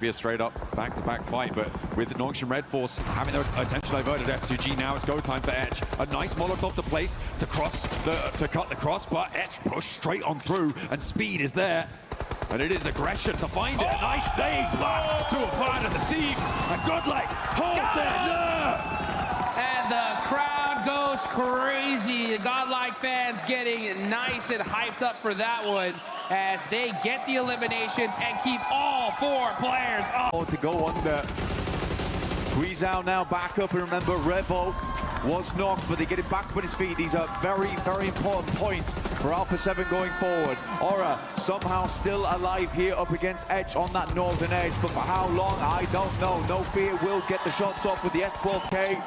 Be a straight up back-to-back fight, but with Nongshim Red Force having their attention diverted, S2G now it's go time for Etch. A nice Molotov to place to cut the cross, but Etch pushed straight on through, and speed is there. And it is aggression to find it. A nice name blasts to a part of the seams, and GodLike hold their nerve. And the crowd goes crazy. The GodLike fans getting nice and hyped up for that one as they get the eliminations and keep all 4 players up. To go under. Guizhou now back up, and remember Revo was knocked, but they get it back up on his feet. These are very, very important points for Alpha 7 going forward. Horaa somehow still alive here up against Etch on that northern edge, but for how long, I don't know. NoFear will get the shots off with the S12K.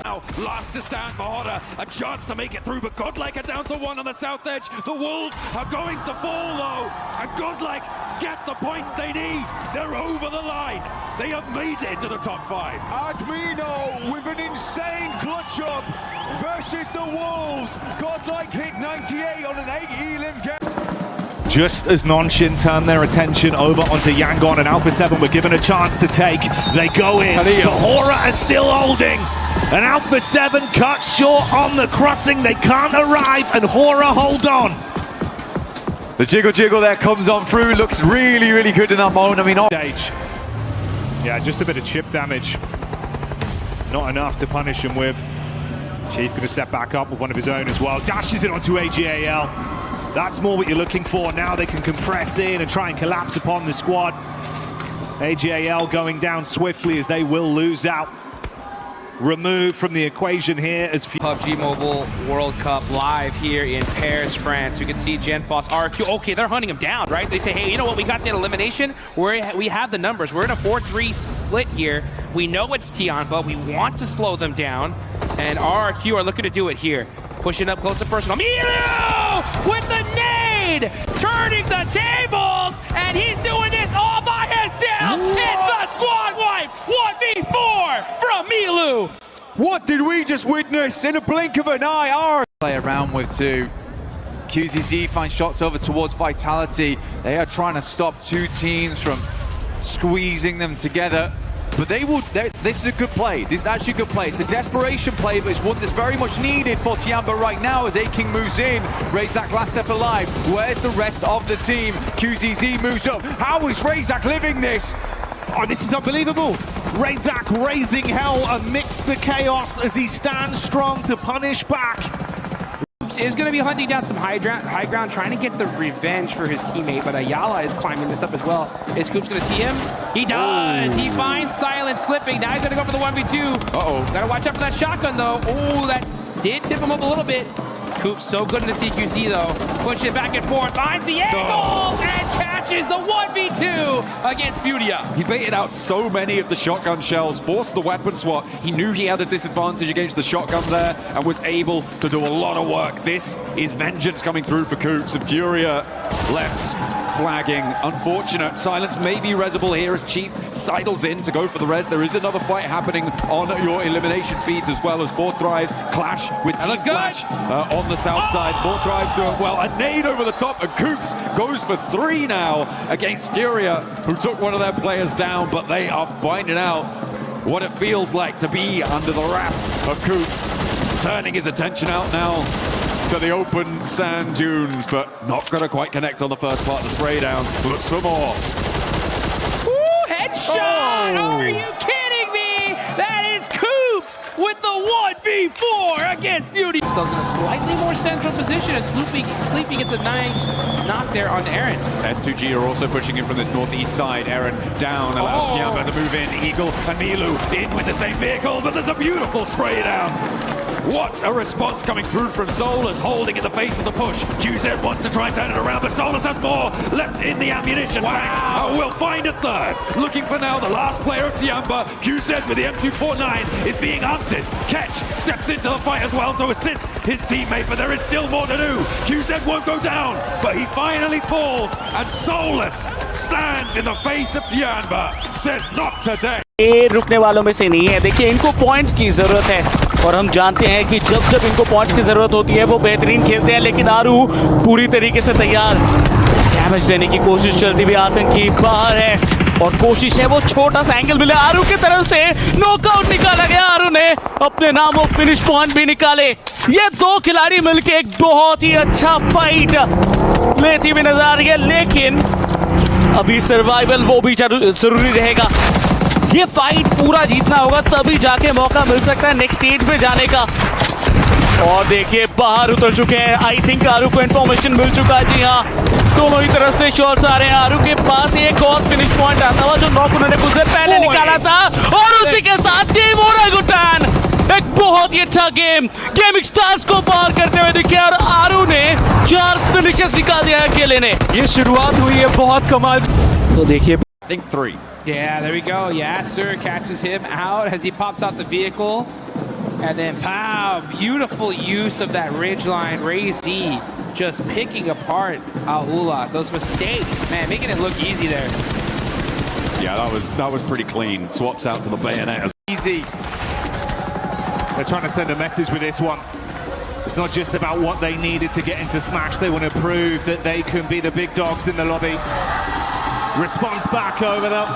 Now, last to stand for Horaa, a chance to make it through, but GodLike are down to 1 on the south edge. The Wolves are going to fall though, and GodLike get the points they need. They're over the line. They have made it to the top 5. ADMINO with an insane clutch up versus the Wolves. GodLike hit 98 on an 8 elim game. Just as Nongshim turn their attention over onto Yangon and Alpha 7 were given a chance to take, they go in, but Horaa is still holding. And Alpha 7 cut short on the crossing, they can't arrive, and Horaa hold on. The jiggle there comes on through, looks really, really good in that moment. I mean, Stage. Yeah, just a bit of chip damage. Not enough to punish him with. Chieff going to step back up with one of his own as well. Dashes it onto AGAL. That's more what you're looking for. Now they can compress in and try and collapse upon the squad. AGAL going down swiftly as they will lose out. Removed from the equation here as PUBG Mobile World Cup live here in Paris, France. We can see Genfos RQ. Okay, they're hunting him down, right? They say, hey, you know what? We got that elimination. We have the numbers. We're in a 4-3 split here. We know it's Tianba. We want to slow them down. And RQ are looking to do it here. Pushing up close and personal. MiLu with the nade! Turning the tables! And he's doing this all by himself! It's the squad wipe! 1v4 from MiLu! what did we just witness in a blink of an eye? Play around with 2. QZZ finds shots over towards Vitality. They are trying to stop 2 teams from squeezing them together. But this is a good play. This is actually a good play. It's a desperation play, but it's one that's very much needed for Tianba right now as A-King moves in. Reyzak last step alive. Where's the rest of the team? QZZ moves up. How is Reyzak living this? Oh, this is unbelievable. Reyzak raising hell amidst the chaos as he stands strong to punish back. Is going to be hunting down some high ground, trying to get the revenge for his teammate, but Ayala is climbing this up as well. Is Koops going to see him? He does! Ooh. He finds Silent slipping. Now he's going to go for the 1v2. Uh-oh. Got to watch out for that shotgun, though. Oh, that did tip him up a little bit. Koops so good in the CQC, though. Push it back and forth, finds the angles, and catches the 1v2 against FURIA. He baited out so many of the shotgun shells, forced the weapon swap. He knew he had a disadvantage against the shotgun there and was able to do a lot of work. This is vengeance coming through for Koops, and FURIA left flagging. Unfortunate. Silence may be resable here as Chieff sidles in to go for the res. There is another fight happening on your elimination feeds as well as 4Thrives clash with Team Flash on the south side. 4Thrives doing well. A nade over the top, and Koops goes for 3 now against FURIA, who took one of their players down, but they are finding out what it feels like to be under the wrath of Koops. Turning his attention out now to the open sand dunes, but not going to quite connect on the first part of the spray down. Looks for more. Ooh, headshot! Oh. Are you kidding me? That is Koops with the 1v4 against FURIA. Themselves in a slightly more central position as Sleepy gets a nice knock there on Aaron. S2G are also pushing in from this northeast side. Aaron down, allows Tianba to move in. Eagle and MiLu in with the same vehicle, but there's a beautiful spray down. What a response coming through from Soulless, holding in the face of the push. QZ wants to try and turn it around, but Soulless has more left in the ammunition bank. We'll find a third. Looking for now the last player of Tianba. QZ with the M249 is being hunted. Ketch steps into the fight as well to assist his teammate, but there is still more to do. QZ won't go down, but he finally falls, and Soulless stands in the face of Tianba. Says not today. ये रुकने वालों में से नहीं है। देखिए, इनको points की ज़रूरत है और हम जानते हैं कि जब जब इनको पॉइंट्स की ज़रूरत होती है वो बेहतरीन खेलते हैं, लेकिन आरू पूरी तरीके से तैयार। डैमेज देने की कोशिश चलती हुई, आतंकी बाहर है और कोशिश है वो छोटा सा एंगल मिले आरू की तरफ से, नॉकआउट निकाला गया। आरू ने अपने नाम वो फिनिश पॉइंट भी निकाले। ये दो खिलाड़ी मिलके एक बहुत ही अच्छा फाइट लेती हुई नजर आ रही है, लेकिन अभी सर्वाइवल वो भी जरूरी रहेगा। ये फाइट पूरा जीतना होगा, तभी जाके मौका मिल सकता है नेक्स्ट स्टेज पे जाने का। और देखिए बाहर उतर चुके हैं। आई थिंक आरू को इन्फॉर्मेशन मिल चुका है। जी हाँ, दोनों ही तरफ से शॉट्स आ रहे हैं। आरू के पास एक और फिनिश पॉइंट आता हुआ जो नॉक उन्होंने कुछ देर पहले निकाला था, और उसी के साथ टीम ओरेंगुटान एक बहुत ही अच्छा गेमिंग स्टार्स को पार करते हुए दिखे, और आरू ने 4 फिनिशेस निकाल दिया है अकेले ने। ये शुरुआत हुई है बहुत कमाल। तो देखिए I think 3. Yeah, there we go. Yasser catches him out as he pops out the vehicle. And then, pow, beautiful use of that ridge line. Reizy just picking apart Aula. Those mistakes, man, making it look easy there. Yeah, that was pretty clean. Swaps out to the bayonet. Easy. They're trying to send a message with this one. It's not just about what they needed to get into Smash. They want to prove that they can be the big dogs in the lobby. Response back over them.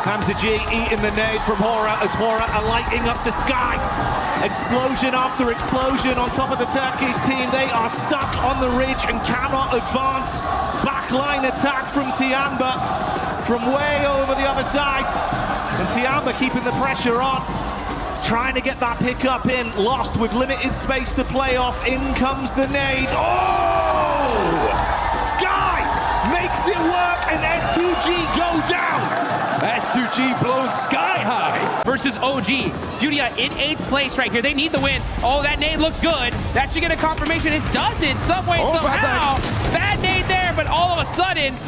Hamza G eating the nade from Horaa as Horaa are lighting up the sky. Explosion after explosion on top of the Turkish team. They are stuck on the ridge and cannot advance. Backline attack from Tianba from way over the other side. And Tianba keeping the pressure on. Trying to get that pick up in. Lost with limited space to play off. In comes the nade. Oh! Sky makes it work and S2G go down. S2G blown sky high. Versus OG. FURIA in 8th place right here. They need the win. Oh, that nade looks good. That should get a confirmation. It doesn't. Some way, somehow. Bad nade there, but all of a sudden,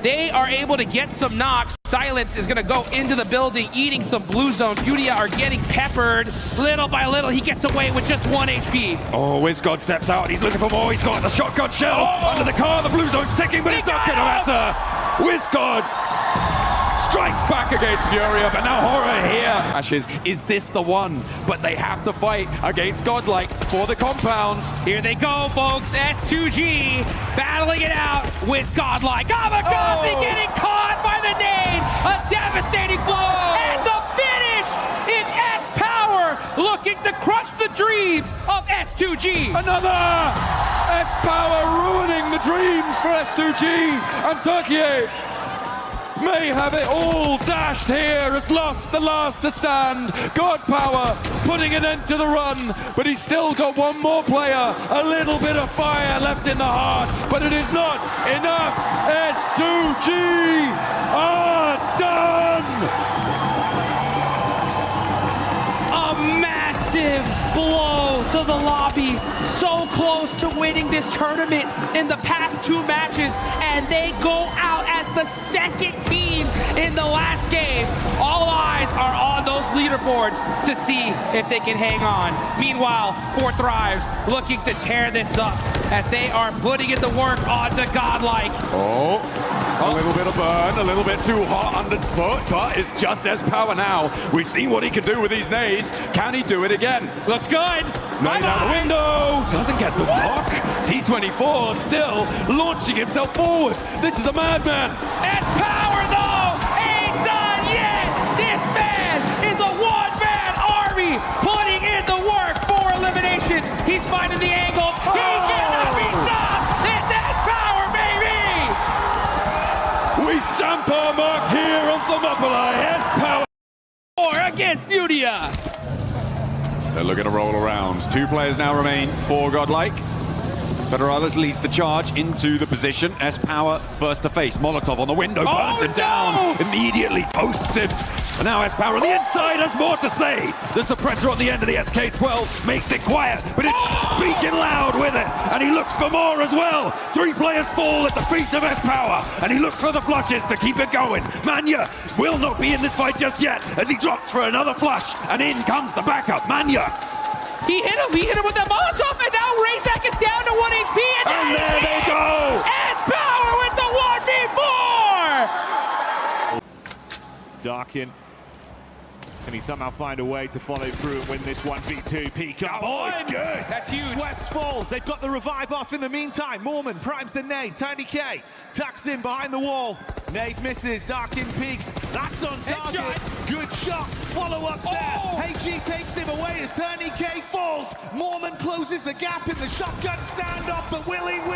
they are able to get some knocks. Silence is going to go into the building, eating some blue zone. FURIA are getting peppered little by little. He gets away with just 1 HP. Oh, WizzGOD steps out. He's looking for more. He's got the shotgun shells under the car. The blue zone's ticking, but it's not going to matter. WizzGOD strikes back against FURIA, but now Horaa here. Ashes, is this the one? But they have to fight against GodLike for the compounds. Here they go, folks. S2G battling it out with GodLike. Kamikaze getting caught by the nade. A devastating blow. And the finish. It's S-Power looking to crush the dreams of S2G. Another S-Power ruining the dreams for S2G. And Turkey may have it all. Dashed here has lost the last to stand. God Power putting an end to the run, but he's still got one more player. A little bit of fire left in the heart, but it is not enough. S2G are done. A massive blow to the lobby. So close to winning this tournament in the past 2 matches, and they go out as the 2nd team in the last game. All eyes are on those leaderboards to see if they can hang on. Meanwhile, 4th Thrives looking to tear this up as they are putting in the work onto GodLike. A little bit of burn, a little bit too hot underfoot, but it's just S-Power now. We've seen what he can do with these nades. Can he do it again? Looks good. Nade out the window, doesn't get the block. T24 still launching himself forwards. This is a madman. S-Power though ain't done yet. This man is a one-man army putting in the work for eliminations. He's finding the angles. He cannot be stopped. It's S-Power, baby. We stamp our mark here on Thermopylae. S-Power. Or against FURIA. They're looking to roll around. 2 players now remain for GodLike. Federalis leads the charge into the position. S-Power first to face. Molotov on the window, burns him down. Immediately posts him. And now S-Power on the inside has more to say. The suppressor on the end of the SK-12 makes it quiet, but it's speaking loud with it. And he looks for more as well. 3 players fall at the feet of S-Power, and he looks for the flushes to keep it going. Manya will not be in this fight just yet as he drops for another flush, and in comes the backup. Manya. He hit him with the Molotov, and now Reyzak is down to 1 HP, And there they go. S-Power with the 1v4! Darkin Can he somehow find a way to follow through and win this 1v2? Peek up. Oh, it's good. That's huge. Sweats falls. They've got the revive off in the meantime. Mormon primes the nade. Tiny K tucks in behind the wall. Nade misses. Darkin peeks. That's on target. Headshot. Good shot. Follow-ups there. HG takes him away as Tiny K falls. Mormon closes the gap in the shotgun standoff, but will he win?